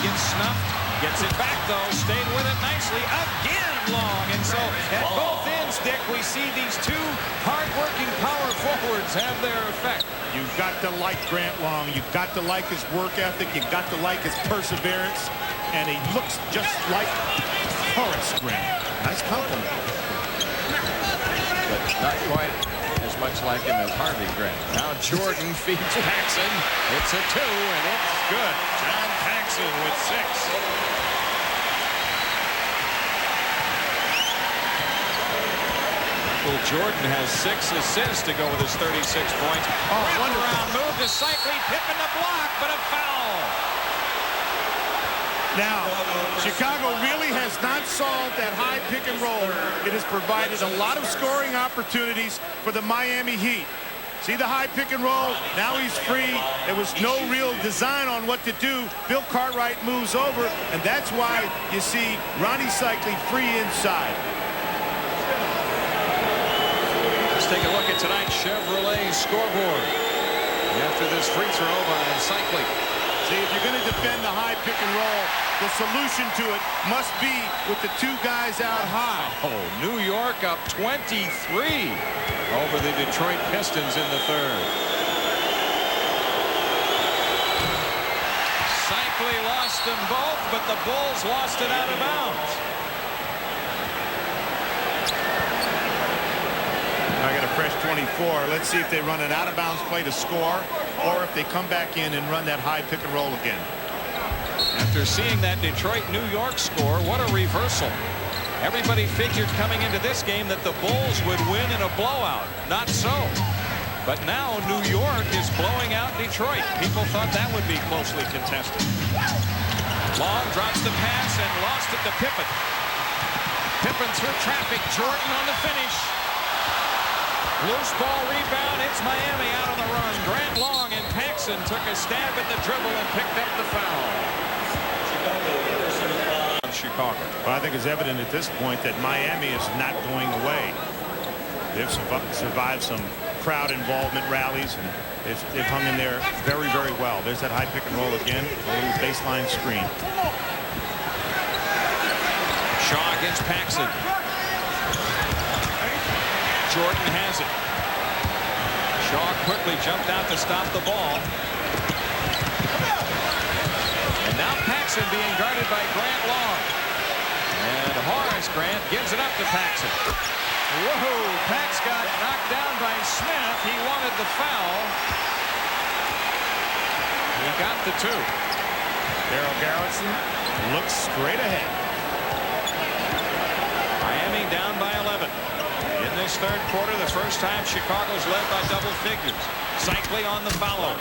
gets snuffed. Gets it back, though. Stayed with it nicely. Again, Long. And so at both ends, Dick, we see these two hard-working power forwards have their effect. You've got to like Grant Long. You've got to like his work ethic. You've got to like his perseverance. And he looks just like Horace Grant. Nice compliment. But not quite as much like him as Harvey Grant. Now Jordan feeds Paxson. It's a 2, and it's good. John Paxson with 6. Well, Jordan has 6 assists to go with his 36 points. Wraparound move to Cycli. Pippen the block, but a foul. Now, Chicago really has not solved that high pick and roll. It has provided a lot of scoring opportunities for the Miami Heat. See the high pick and roll? Now he's free. There was no real design on what to do. Bill Cartwright moves over, and that's why you see Rony Cycli free inside. Let's take a look at tonight's Chevrolet scoreboard. After this free throw by Cycli. See, if you're going to defend the high pick and roll, the solution to it must be with the two guys out high. Oh, New York up 23 over the Detroit Pistons in the third. Cycli lost them both, but the Bulls lost it out of bounds. I got a fresh 24. Let's see if they run an out-of-bounds play to score, or if they come back in and run that high pick and roll again. After seeing that Detroit-New York score, what a reversal. Everybody figured coming into this game that the Bulls would win in a blowout. Not so. But now New York is blowing out Detroit. People thought that would be closely contested. Long drops the pass and lost it to Pippen. Pippen through traffic. Jordan on the finish. Loose ball rebound. It's Miami out on the run. Grant Long and Paxson took a stab at the dribble and picked up the foul. Chicago. Well, I think it's evident at this point that Miami is not going away. They've survived some crowd involvement rallies, and they've hung in there very, very well. There's that high pick and roll again. A little baseline screen. Shaw against Paxson. Jordan has it. Shaw quickly jumped out to stop the ball. And now Paxson being guarded by Grant Long. And Horace Grant gives it up to Paxson. Whoa, Pax got knocked down by Smith. He wanted the foul. He got the 2. Daryl Garrison looks straight ahead. Miami down by 11. In this third quarter, the first time Chicago's led by double figures. Cycli on the follow.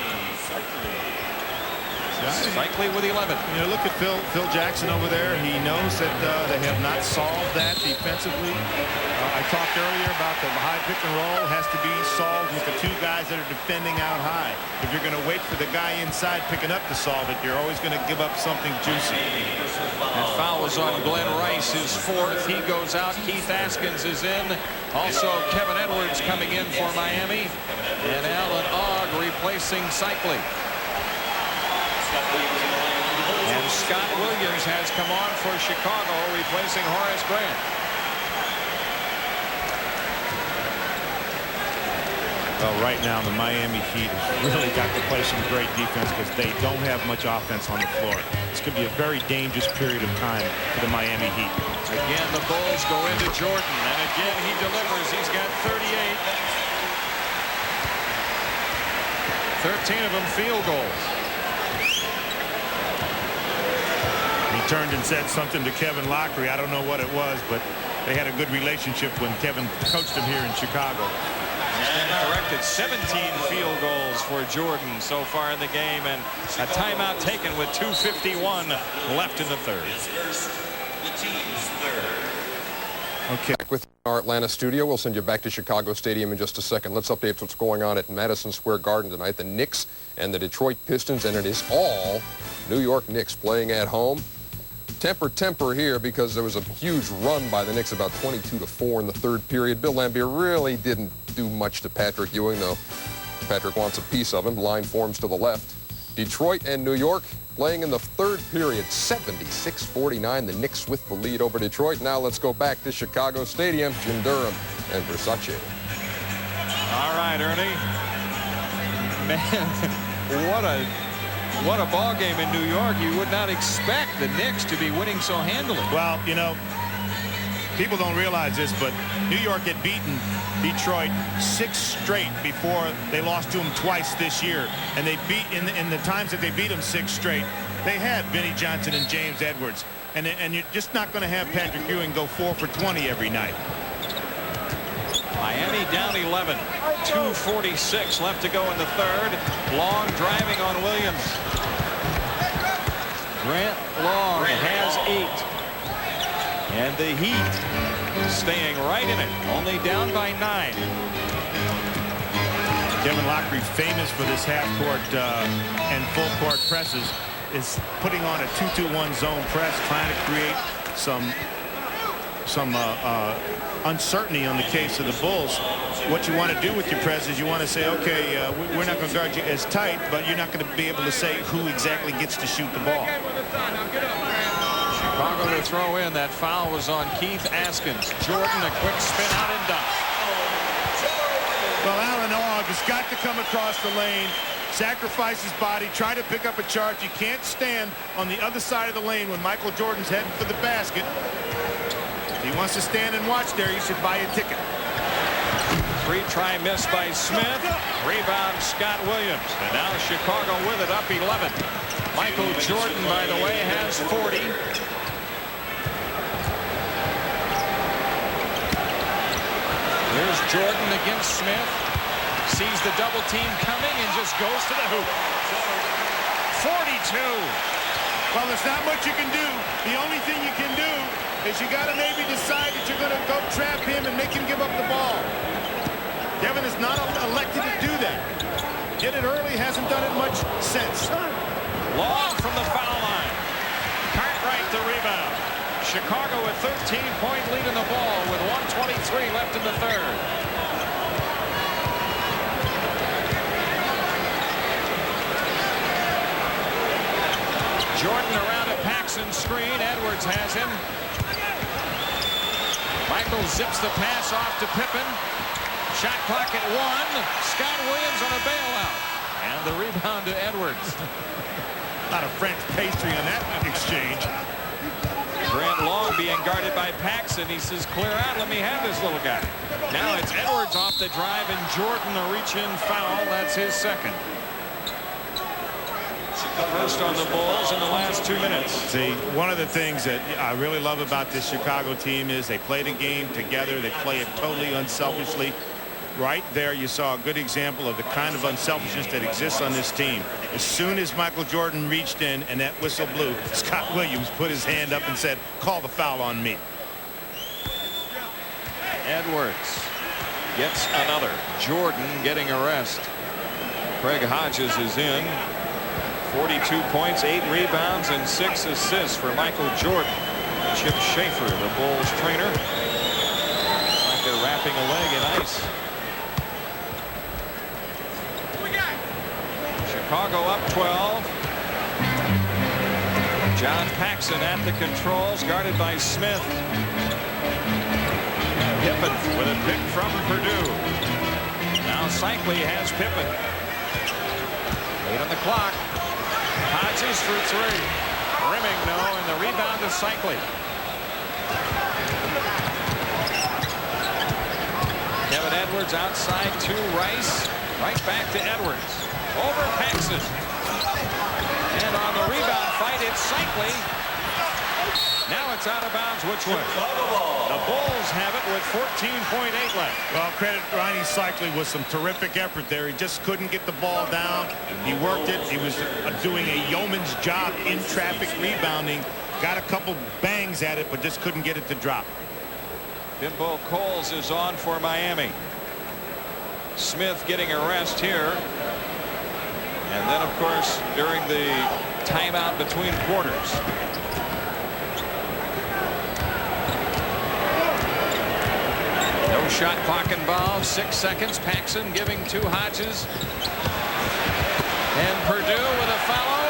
Cycli with 11. You know, look at Phil Jackson over there. He knows that they have not solved that defensively. I talked earlier about the high pick and roll has to be solved with the two guys that are defending out high. If you're going to wait for the guy inside picking up to solve it, you're always going to give up something juicy. That foul was on Glenn Rice, his 4th. He goes out. Keith Askins is in. Also, Kevin Edwards coming in for Miami. And Alan Ogg replacing Cycli. And Scott Williams has come on for Chicago, replacing Horace Grant. Well, right now, the Miami Heat has really got to play some great defense because they don't have much offense on the floor. This could be a very dangerous period of time for the Miami Heat. Again, the Bulls go into Jordan, and again, he delivers. He's got 38. 13 of them field goals. He turned and said something to Kevin Lockery. I don't know what it was, but they had a good relationship when Kevin coached him here in Chicago. And corrected, 17 field goals for Jordan so far in the game, and a timeout taken with 2:51 left in the third. Okay. Back with our Atlanta studio. We'll send you back to Chicago Stadium in just a second. Let's update what's going on at Madison Square Garden tonight. The Knicks and the Detroit Pistons, and it is all New York Knicks playing at home. Temper here, because there was a huge run by the Knicks, about 22-4 in the third period. Bill Laimbeer really didn't do much to Patrick Ewing, though Patrick wants a piece of him. Line forms to the left. Detroit and New York playing in the third period. 76-49. The Knicks with the lead over Detroit. Now let's go back to Chicago Stadium. Jim Durham and Versace. All right, Ernie. Man, what a ball game in New York. You would not expect the Knicks to be winning so handily. Well, you know, people don't realize this, but New York had beaten Detroit 6 straight before they lost to them twice this year. And they beat, in the times that they beat them 6 straight, they had Vinnie Johnson and James Edwards. And you're just not going to have Patrick Ewing go 4 for 20 every night. Miami down 11. 2:46 left to go in the third. Long driving on Williams. Grant Long has 8. And the Heat staying right in it. Only down by 9. Kevin Lockery, famous for this half-court and full-court presses, is putting on a 2-2-1 zone press, trying to create some uncertainty on the case of the Bulls. What you want to do with your press is you want to say, okay, we're not going to guard you as tight, but you're not going to be able to say who exactly gets to shoot the ball. Chicago to throw in. That foul was on Keith Askins. Jordan, a quick spin out and dunk. Well, Alan Ogg has got to come across the lane, sacrifice his body, try to pick up a charge. You can't stand on the other side of the lane when Michael Jordan's heading for the basket. If he wants to stand and watch there, you should buy a ticket. 3-try miss by Smith. Rebound Scott Williams. And now Chicago with it, up 11. Michael Jordan, by the way, has 40. Here's Jordan against Smith. Sees the double team coming and just goes to the hoop. 42. Well, there's not much you can do. The only thing you can do is you got to maybe decide that you're going to go trap him and make him give up the ball. Kevin is not elected to do that. Did it early, hasn't done it much since. Long from the foul line. Cartwright the rebound. Chicago with 13-point lead in the ball with 1:23 left in the third. Jordan around a Paxson screen. Edwards has him. Michael zips the pass off to Pippen. Shot clock at 1. Scott Williams on a bailout. And the rebound to Edwards. A lot of French pastry on that exchange. Grant Long being guarded by Paxson. He says, clear out. Let me have this little guy. Now it's Edwards off the drive and Jordan a reach-in foul. That's his second. First on the Bulls in the last 2 minutes. See, one of the things that I really love about this Chicago team is they play the game together. They play it totally unselfishly. Right there, you saw a good example of the kind of unselfishness that exists on this team. As soon as Michael Jordan reached in and that whistle blew, Scott Williams put his hand up and said, call the foul on me. Edwards gets another. Jordan getting a rest. Craig Hodges is in. 42 points, 8 rebounds, and 6 assists for Michael Jordan. Chip Schaefer, the Bulls trainer. Looks like they're wrapping a leg in ice. Chicago up 12. John Paxson at the controls, guarded by Smith. Pippen with a pick from Purdue. Now Cycli has Pippen. 8 on the clock. Hodges for 3. Rimming, no, and the rebound to Cycli. Kevin Edwards outside to Rice. Right back to Edwards. Over Paxson. And on the rebound fight, it's Cycli. Now it's out of bounds which way? The Bulls have it with 14.8 left. Well, credit Ronnie Cycli with some terrific effort there. He just couldn't get the ball down. He worked it. He was doing a yeoman's job in traffic rebounding. Got a couple bangs at it, but just couldn't get it to drop. Bimbo Coles is on for Miami. Smith getting a rest here. And then, of course, during the timeout between quarters. No shot clock involved. 6 seconds. Paxson giving to Hodges. And Purdue with a foul